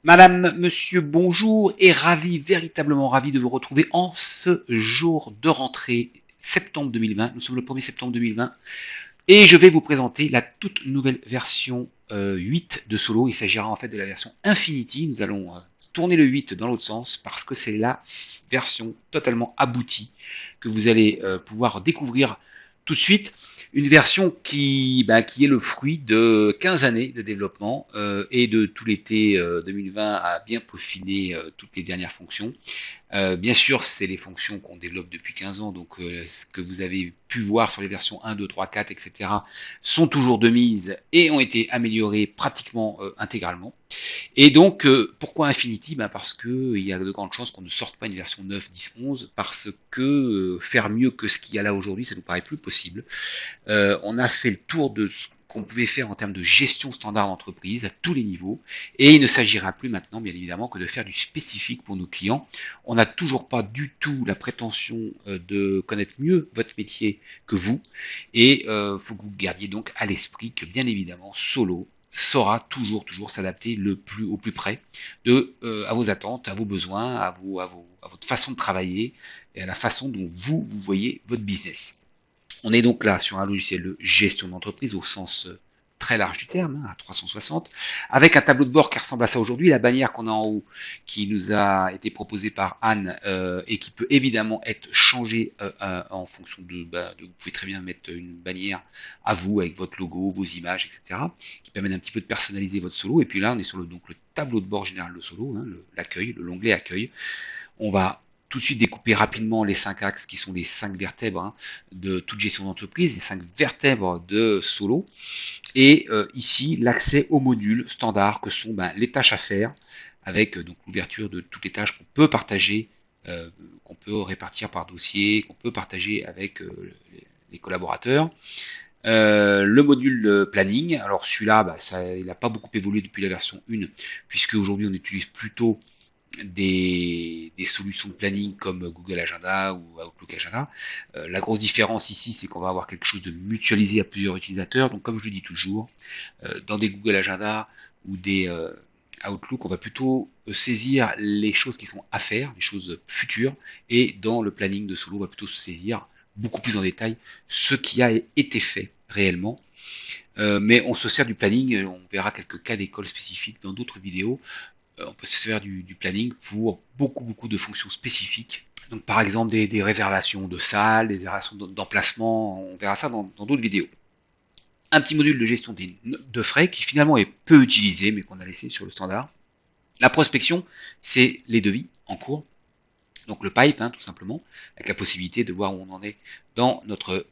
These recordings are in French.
Madame, monsieur, bonjour et ravi, véritablement ravi de vous retrouver en ce jour de rentrée, septembre 2020. Nous sommes le 1er septembre 2020 et je vais vous présenter la toute nouvelle version 8 de Solo. Il s'agira en fait de la version Infinity. Nous allons tourner le 8 dans l'autre sens parce que c'est la version totalement aboutie que vous allez pouvoir découvrir tout de suite. Une version qui est le fruit de 15 années de développement et de tout l'été 2020 à bien peaufiner toutes les dernières fonctions. Bien sûr, c'est les fonctions qu'on développe depuis 15 ans, donc ce que vous avez pu voir sur les versions 1, 2, 3, 4, etc. sont toujours de mise et ont été améliorées pratiquement intégralement. Et donc, pourquoi Infinity? Parce qu'il y a de grandes chances qu'on ne sorte pas une version 9, 10, 11, parce que faire mieux que ce qu'il y a là aujourd'hui, ça nous paraît plus possible. On a fait le tour de ce qu'on pouvait faire en termes de gestion standard d'entreprise à tous les niveaux. Et il ne s'agira plus maintenant, bien évidemment, que de faire du spécifique pour nos clients. On n'a toujours pas du tout la prétention de connaître mieux votre métier que vous. Et il faut que vous gardiez donc à l'esprit que, bien évidemment, Solo saura toujours s'adapter au plus près à vos attentes, à vos besoins, à votre façon de travailler et à la façon dont vous voyez votre business. On est donc là sur un logiciel de gestion d'entreprise au sens très large du terme, hein, à 360, avec un tableau de bord qui ressemble à ça aujourd'hui, la bannière qu'on a en haut, qui nous a été proposée par Anne et qui peut évidemment être changée en fonction vous pouvez très bien mettre une bannière à vous avec votre logo, vos images, etc., qui permet un petit peu de personnaliser votre solo. Et puis là, on est sur le tableau de bord général de solo, hein, l'accueil, l'onglet accueil. On va tout de suite découper rapidement les 5 axes qui sont les 5 vertèbres de toute gestion d'entreprise, les 5 vertèbres de Solo. Et ici, l'accès aux modules standards que sont les tâches à faire, avec donc l'ouverture de toutes les tâches qu'on peut partager, qu'on peut répartir par dossier, qu'on peut partager avec les collaborateurs. Le module planning, alors celui-là, il n'a pas beaucoup évolué depuis la version 1, puisque aujourd'hui on utilise plutôt des solutions de planning comme Google Agenda ou Outlook Agenda. La grosse différence ici, c'est qu'on va avoir quelque chose de mutualisé à plusieurs utilisateurs. Donc, comme je le dis toujours, dans des Google Agenda ou des Outlook, on va plutôt saisir les choses qui sont à faire, les choses futures, et dans le planning de Solo, on va plutôt se saisir beaucoup plus en détail ce qui a été fait réellement. Mais on se sert du planning, on verra quelques cas d'école spécifiques dans d'autres vidéos. On peut se servir du planning pour beaucoup de fonctions spécifiques. Donc par exemple des réservations de salles, des réservations d'emplacement, on verra ça dans d'autres vidéos. Un petit module de gestion de frais qui finalement est peu utilisé mais qu'on a laissé sur le standard. La prospection, c'est les devis en cours, donc le pipe tout simplement, avec la possibilité de voir où on en est dans notre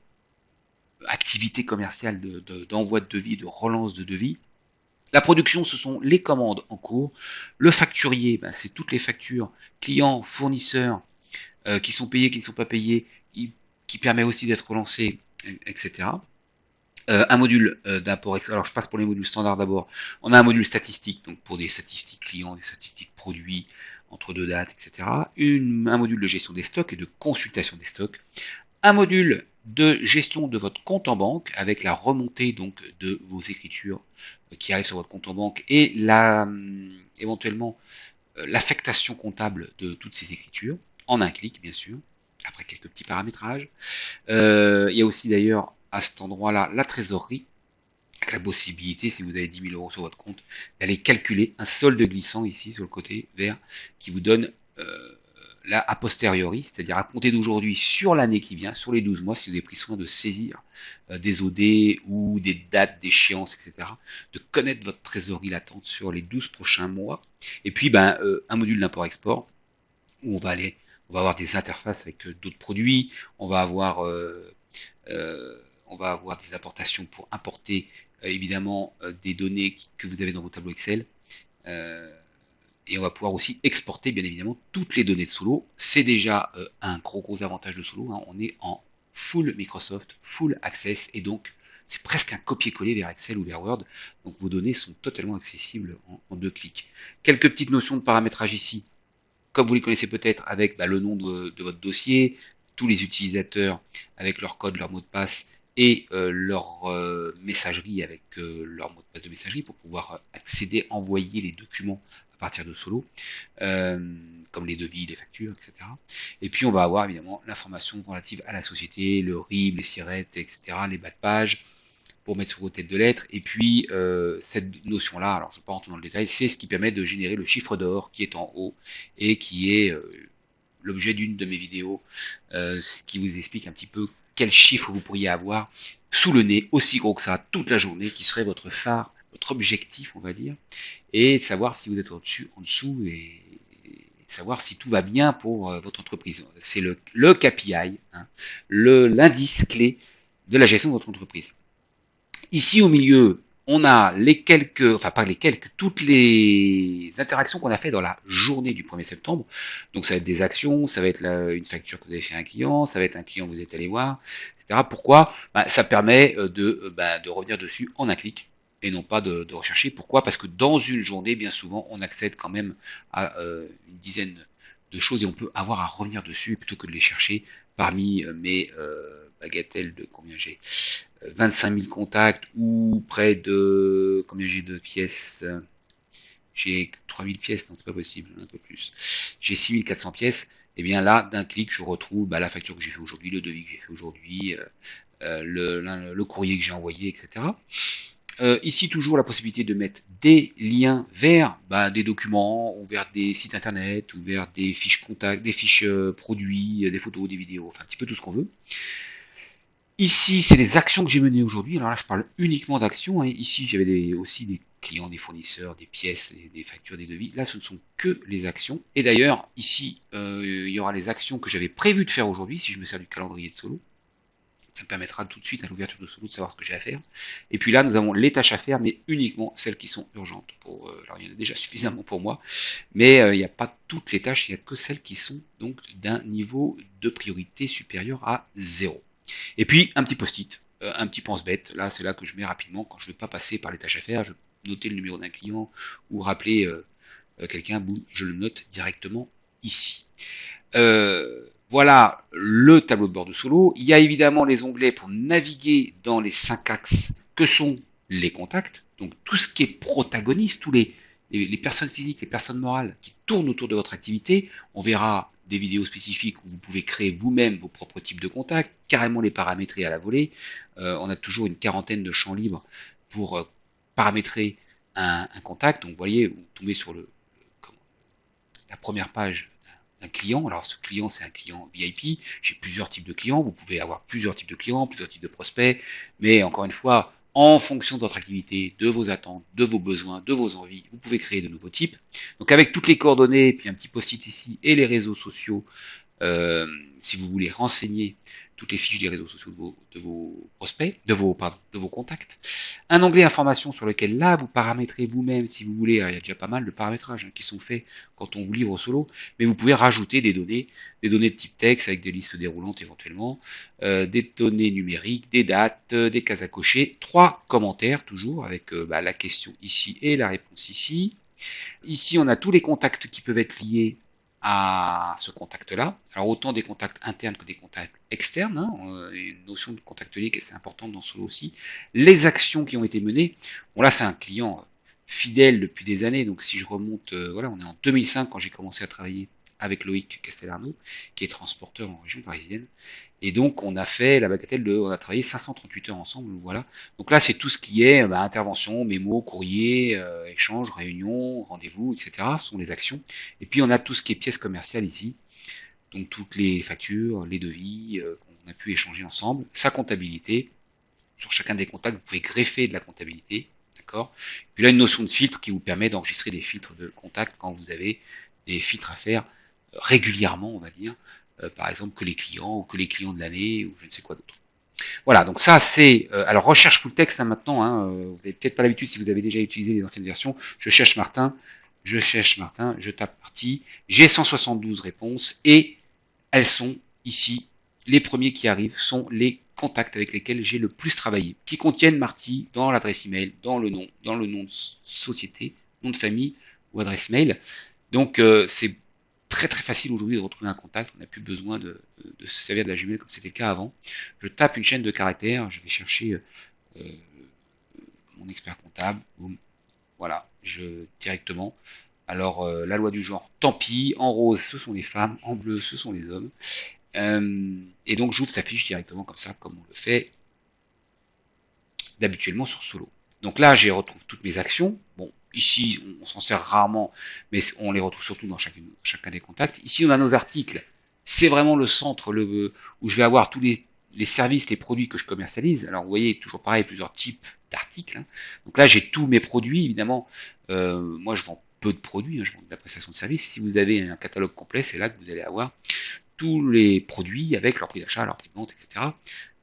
activité commerciale d'envoi de devis, de relance de devis. La production, ce sont les commandes en cours. Le facturier, c'est toutes les factures clients, fournisseurs qui sont payés, qui ne sont pas payés, qui permet aussi d'être relancé, etc. Un module d'import Excel. Alors je passe pour les modules standards d'abord. On a un module statistique, donc pour des statistiques clients, des statistiques produits entre deux dates, etc. Un module de gestion des stocks et de consultation des stocks. Un module de gestion de votre compte en banque avec la remontée donc de vos écritures qui arrivent sur votre compte en banque et éventuellement l'affectation comptable de toutes ces écritures en un clic bien sûr, après quelques petits paramétrages. Il y a aussi d'ailleurs à cet endroit-là la trésorerie avec la possibilité, si vous avez 10 000 euros sur votre compte, d'aller calculer un solde glissant ici sur le côté vert qui vous donne là a posteriori, c'est-à-dire à compter d'aujourd'hui sur l'année qui vient, sur les 12 mois, si vous avez pris soin de saisir des OD ou des dates d'échéance, etc., de connaître votre trésorerie latente sur les 12 prochains mois. Et puis, un module d'import-export où on va avoir des interfaces avec d'autres produits, on va avoir, on va avoir des importations pour importer évidemment des données que vous avez dans vos tableaux Excel. Euh, et on va pouvoir aussi exporter bien évidemment toutes les données de Solo. C'est déjà un gros avantage de Solo. On est en full Microsoft, full Access, et donc c'est presque un copier-coller vers Excel ou vers Word. Donc vos données sont totalement accessibles en 2 clics. Quelques petites notions de paramétrage ici, comme vous les connaissez peut-être, avec le nom de votre dossier, tous les utilisateurs avec leur code, leur mot de passe et leur messagerie avec leur mot de passe de messagerie pour pouvoir accéder, envoyer les documents à partir de Solo, comme les devis, les factures, etc. Et puis on va avoir évidemment l'information relative à la société, le RIB, les sirettes, etc., les bas de page, pour mettre sur vos têtes de lettres. Et puis, cette notion-là, alors je ne vais pas rentrer dans le détail, c'est ce qui permet de générer le chiffre d'or qui est en haut et qui est l'objet d'une de mes vidéos, ce qui vous explique un petit peu quel chiffre vous pourriez avoir sous le nez, aussi gros que ça, toute la journée, qui serait votre phare, votre objectif, on va dire, et de savoir si vous êtes au-dessus, en dessous, et savoir si tout va bien pour votre entreprise. C'est le KPI, hein, l'indice clé de la gestion de votre entreprise. Ici au milieu, on a les quelques, enfin pas les quelques, toutes les interactions qu'on a fait dans la journée du 1er septembre. Donc ça va être des actions, ça va être une facture que vous avez fait à un client, ça va être un client que vous êtes allé voir, etc. Pourquoi? Ça permet de revenir dessus en un clic et non pas de rechercher. Pourquoi? Parce que dans une journée, bien souvent, on accède quand même à une dizaine de choses et on peut avoir à revenir dessus plutôt que de les chercher parmi mes bagatelles de combien j'ai 25 000 contacts ou près de combien j'ai de pièces, j'ai 3000 pièces, non c'est pas possible, un peu plus, j'ai 6400 pièces, et bien là d'un clic je retrouve la facture que j'ai fait aujourd'hui, le devis que j'ai fait aujourd'hui, le courrier que j'ai envoyé, etc. Ici toujours la possibilité de mettre des liens vers des documents ou vers des sites internet ou vers des fiches contacts, des fiches produits, des photos, des vidéos, enfin un petit peu tout ce qu'on veut. Ici, c'est les actions que j'ai menées aujourd'hui. Alors là, je parle uniquement d'actions, hein. Ici, j'avais aussi des clients, des fournisseurs, des pièces, des factures, des devis. Là, ce ne sont que les actions. Et d'ailleurs, ici, il y aura les actions que j'avais prévu de faire aujourd'hui, si je me sers du calendrier de Solo. Ça me permettra tout de suite à l'ouverture de Solo de savoir ce que j'ai à faire. Et puis là, nous avons les tâches à faire, mais uniquement celles qui sont urgentes. Alors, il y en a déjà suffisamment pour moi, mais il n'y a pas toutes les tâches, il n'y a que celles qui sont donc d'un niveau de priorité supérieur à 0. Et puis, un petit post-it, un petit pense-bête. Là, c'est là que je mets rapidement quand je ne veux pas passer par les tâches à faire. Je vais noter le numéro d'un client ou rappeler quelqu'un, je le note directement ici. Voilà le tableau de bord de Solo. Il y a évidemment les onglets pour naviguer dans les 5 axes que sont les contacts. Donc tout ce qui est protagoniste, tous les personnes physiques, les personnes morales qui tournent autour de votre activité. On verra des vidéos spécifiques où vous pouvez créer vous-même vos propres types de contacts, carrément les paramétrer à la volée. On a toujours une quarantaine de champs libres pour paramétrer un contact. Donc vous voyez, vous tombez sur la première page d'un client. Alors ce client, c'est un client VIP. J'ai plusieurs types de clients. Vous pouvez avoir plusieurs types de clients, plusieurs types de prospects. Mais encore une fois, en fonction de votre activité, de vos attentes, de vos besoins, de vos envies, vous pouvez créer de nouveaux types. Donc avec toutes les coordonnées, puis un petit post-it ici et les réseaux sociaux, si vous voulez renseigner toutes les fiches des réseaux sociaux de vos prospects, de vos contacts. Un onglet information sur lequel là vous paramétrez vous-même si vous voulez. Il y a déjà pas mal de paramétrages qui sont faits quand on vous livre Solo, mais vous pouvez rajouter des données de type texte avec des listes déroulantes éventuellement, des données numériques, des dates, des cases à cocher, 3 commentaires toujours avec la question ici et la réponse ici. Ici, on a tous les contacts qui peuvent être liés à ce contact-là. Alors, autant des contacts internes que des contacts externes. Hein. Une notion de contact unique, c'est important dans Solo aussi. Les actions qui ont été menées. Bon, là, c'est un client fidèle depuis des années. Donc, si je remonte, voilà, on est en 2005 quand j'ai commencé à travailler avec Loïc Castellarno, qui est transporteur en région parisienne. Et donc, on a fait la bagatelle on a travaillé 538 heures ensemble, voilà. Donc là, c'est tout ce qui est intervention, mémo, courrier, échange, réunion, rendez-vous, etc. Ce sont les actions. Et puis, on a tout ce qui est pièces commerciales ici. Donc, toutes les factures, les devis qu'on a pu échanger ensemble. Sa comptabilité. Sur chacun des contacts, vous pouvez greffer de la comptabilité. D'accord. Puis là, une notion de filtre qui vous permet d'enregistrer des filtres de contact quand vous avez des filtres à faire régulièrement, on va dire. Par exemple, que les clients ou que les clients de l'année ou je ne sais quoi d'autre. Voilà, donc ça c'est... alors recherche full texte maintenant, hein, vous n'avez peut-être pas l'habitude si vous avez déjà utilisé les anciennes versions. Je cherche Martin, je tape parti, j'ai 172 réponses et elles sont ici. Les premiers qui arrivent sont les contacts avec lesquels j'ai le plus travaillé, qui contiennent Marty dans l'adresse email, dans le nom de société, nom de famille ou adresse mail. Donc c'est très très facile aujourd'hui de retrouver un contact. On n'a plus besoin de se servir de la jumelle comme c'était le cas avant. Je tape une chaîne de caractères, je vais chercher mon expert comptable. Boum. Voilà, directement. Alors, la loi du genre, tant pis. En rose, ce sont les femmes. En bleu, ce sont les hommes. Et donc, j'ouvre sa fiche directement comme ça, comme on le fait d'habituellement sur Solo. Donc là, j'y retrouve toutes mes actions. Bon, ici, on s'en sert rarement, mais on les retrouve surtout dans chacun des contacts. Ici, on a nos articles. C'est vraiment le centre où je vais avoir tous les services, les produits que je commercialise. Alors, vous voyez, toujours pareil, plusieurs types d'articles. Hein. Donc là, j'ai tous mes produits, évidemment. Moi, je vends peu de produits, hein, je vends de la prestation de service. Si vous avez un catalogue complet, c'est là que vous allez avoir tous les produits avec leur prix d'achat, leur prix de vente, etc.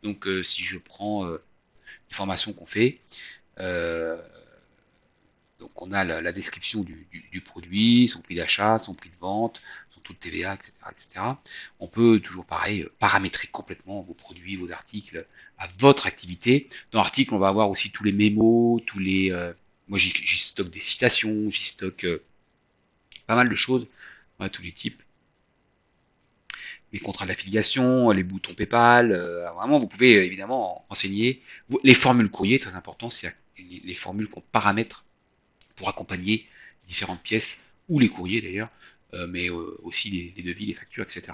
Donc, si je prends les formations qu'on fait, euh, donc on a la description du produit, son prix d'achat, son prix de vente, son taux de TVA, etc., etc. On peut toujours pareil paramétrer complètement vos produits, vos articles à votre activité. Dans l'article, on va avoir aussi tous les mémos, moi j'y stocke des citations, j'y stocke pas mal de choses, voilà, tous les types. Les contrats d'affiliation, les boutons PayPal, vraiment vous pouvez évidemment enseigner les formules courrier, très important, c'est les formules qu'on paramètre pour accompagner différentes pièces, ou les courriers d'ailleurs, mais aussi les devis, les factures, etc.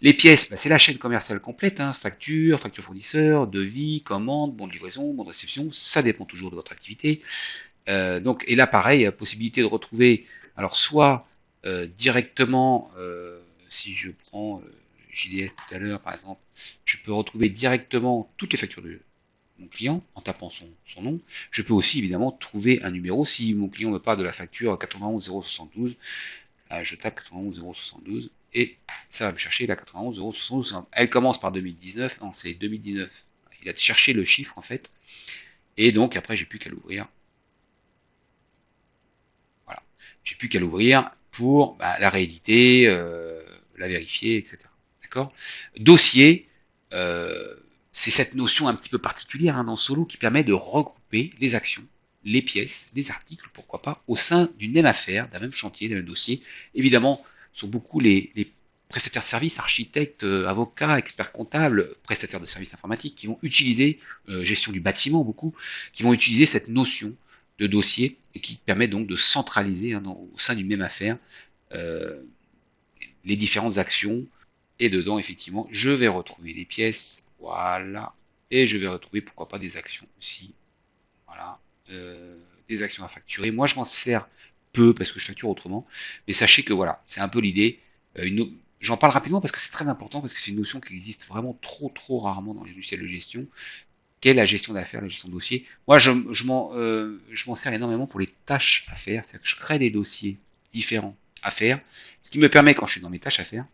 Les pièces, bah, c'est la chaîne commerciale complète, hein, facture fournisseur, devis, commande, bon de livraison, bon de réception, ça dépend toujours de votre activité. Donc, et là pareil, possibilité de retrouver, alors soit directement, si je prends JDS tout à l'heure par exemple, je peux retrouver directement toutes les factures de mon client en tapant son nom. Je peux aussi évidemment trouver un numéro. Si mon client me parle de la facture 91 072, je tape 91 072 et ça va me chercher la 91 072. Elle commence par 2019, non c'est 2019. Il a cherché le chiffre en fait. Et donc après j'ai plus qu'à l'ouvrir. Voilà. J'ai plus qu'à l'ouvrir pour la rééditer, la vérifier, etc. D'accord. Dossier, c'est cette notion un petit peu particulière hein, dans Solo qui permet de regrouper les actions, les pièces, les articles, pourquoi pas, au sein d'une même affaire, d'un même chantier, d'un même dossier. Évidemment, ce sont beaucoup les prestataires de services, architectes, avocats, experts comptables, prestataires de services informatiques qui vont utiliser, gestion du bâtiment beaucoup, qui vont utiliser cette notion de dossier et qui permet donc de centraliser hein, au sein d'une même affaire euh, les différentes actions. Et dedans, effectivement, je vais retrouver les pièces, voilà, et je vais retrouver pourquoi pas des actions aussi, voilà, des actions à facturer. Moi, je m'en sers peu parce que je facture autrement, mais sachez que voilà, c'est un peu l'idée. J'en parle rapidement parce que c'est très important, parce que c'est une notion qui existe vraiment trop rarement dans les logiciels de gestion, qu'est la gestion d'affaires, la gestion de dossier. Moi, je m'en sers énormément pour les tâches à faire, c'est-à-dire que je crée des dossiers différents à faire, ce qui me permet, quand je suis dans mes tâches à faire,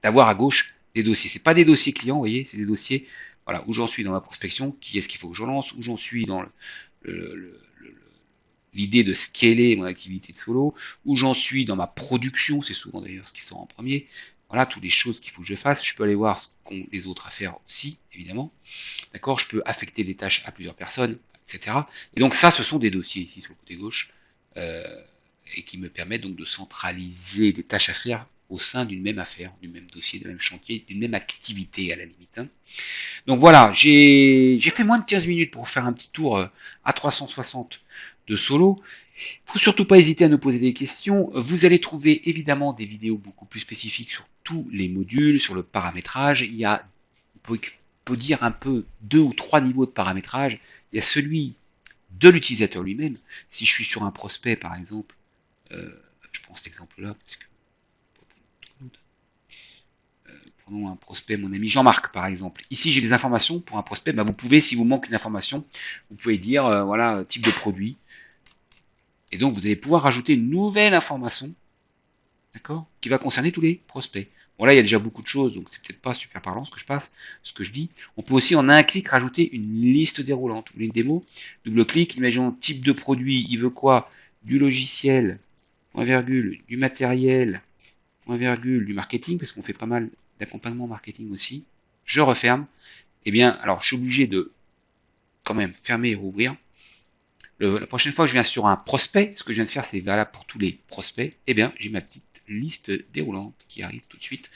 d'avoir à gauche des dossiers. C'est pas des dossiers clients, vous voyez, c'est des dossiers, voilà, où j'en suis dans ma prospection, qui est-ce qu'il faut que je lance, où j'en suis dans l'idée de scaler mon activité de solo, où j'en suis dans ma production, c'est souvent d'ailleurs ce qui sort en premier. Voilà, toutes les choses qu'il faut que je fasse. Je peux aller voir ce qu'ont les autres à faire aussi, évidemment. D'accord. Je peux affecter des tâches à plusieurs personnes, etc. Et donc ça, ce sont des dossiers ici sur le côté gauche, euh, et qui me permettent donc de centraliser des tâches à faire au sein d'une même affaire, du même dossier, du même chantier, d'une même activité à la limite. Hein. Donc voilà, j'ai fait moins de 15 minutes pour faire un petit tour à 360 de solo. Il ne faut surtout pas hésiter à nous poser des questions. Vous allez trouver évidemment des vidéos beaucoup plus spécifiques sur tous les modules, sur le paramétrage. Il y a, on peut dire un peu 2 ou 3 niveaux de paramétrage. Il y a celui de l'utilisateur lui-même. Si je suis sur un prospect par exemple, je prends cet exemple-là parce que prenons un prospect, mon ami Jean-Marc par exemple. Ici j'ai des informations pour un prospect. Vous pouvez, si vous manque une information, vous pouvez dire voilà type de produit. Et donc vous allez pouvoir rajouter une nouvelle information, d'accord, qui va concerner tous les prospects. Bon là il y a déjà beaucoup de choses, donc c'est peut-être pas super parlant ce que je dis. On peut aussi en un clic rajouter une liste déroulante. Vous voulez une démo? Double clic, imaginons type de produit, il veut quoi? Du logiciel, point virgule, du matériel, point virgule, du marketing, parce qu'on fait pas mal d'accompagnement marketing aussi. Je referme. Eh bien, alors je suis obligé de quand même fermer et rouvrir. La prochaine fois que je viens sur un prospect, ce que je viens de faire, c'est valable pour tous les prospects, eh bien, j'ai ma petite liste déroulante qui arrive tout de suite.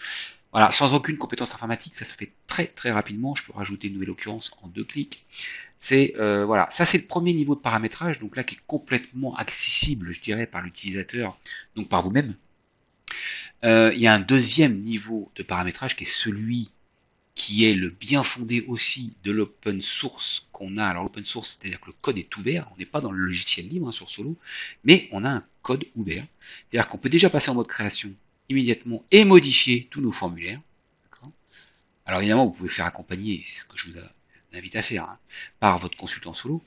Voilà, sans aucune compétence informatique, ça se fait très très rapidement. Je peux rajouter une nouvelle occurrence en 2 clics. C'est voilà, ça c'est le premier niveau de paramétrage, donc là qui est complètement accessible, je dirais, par l'utilisateur, donc par vous-même. Il y a un deuxième niveau de paramétrage qui est celui qui est le bien fondé aussi de l'open source qu'on a. Alors l'open source, c'est-à-dire que le code est ouvert, on n'est pas dans le logiciel libre sur Solo, mais on a un code ouvert. C'est-à-dire qu'on peut déjà passer en mode création immédiatement et modifier tous nos formulaires. Alors évidemment, vous pouvez faire accompagner, c'est ce que je vous invite à faire, hein, par votre consultant Solo.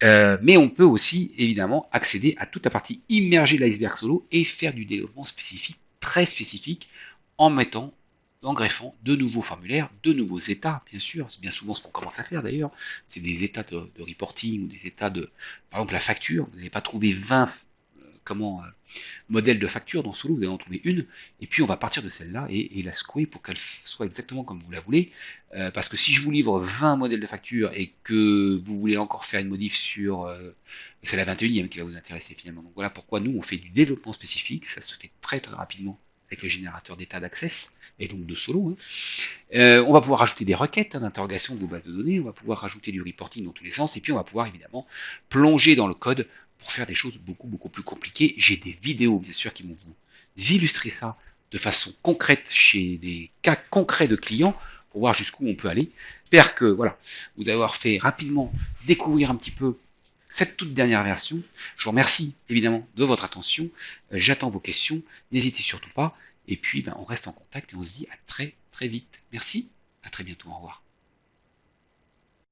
Mais on peut aussi évidemment accéder à toute la partie immergée de l'iceberg Solo et faire du développement spécifique, très spécifique, en greffant de nouveaux formulaires, de nouveaux états, bien sûr. C'est bien souvent ce qu'on commence à faire d'ailleurs. C'est des états de reporting ou des états de, par exemple, la facture. Vous n'allez pas trouver 20 modèles de facture dans Solo, vous allez en trouver une, et puis on va partir de celle-là et la secouer pour qu'elle soit exactement comme vous la voulez. Parce que si je vous livre 20 modèles de facture et que vous voulez encore faire une modif sur c'est la 21e qui va vous intéresser finalement. Donc voilà pourquoi nous on fait du développement spécifique, ça se fait très très rapidement avec le générateur d'état d'access, et donc de Solo. On va pouvoir rajouter des requêtes d'interrogation de vos bases de données, on va pouvoir rajouter du reporting dans tous les sens, et puis on va pouvoir évidemment plonger dans le code pour faire des choses beaucoup plus compliquées. J'ai des vidéos bien sûr qui vont vous illustrer ça de façon concrète chez des cas concrets de clients pour voir jusqu'où on peut aller. J'espère que voilà, vous avoir fait rapidement découvrir un petit peu cette toute dernière version. Je vous remercie évidemment de votre attention. J'attends vos questions. N'hésitez surtout pas. Et puis, on reste en contact et on se dit à très très vite. Merci. À très bientôt. Au revoir.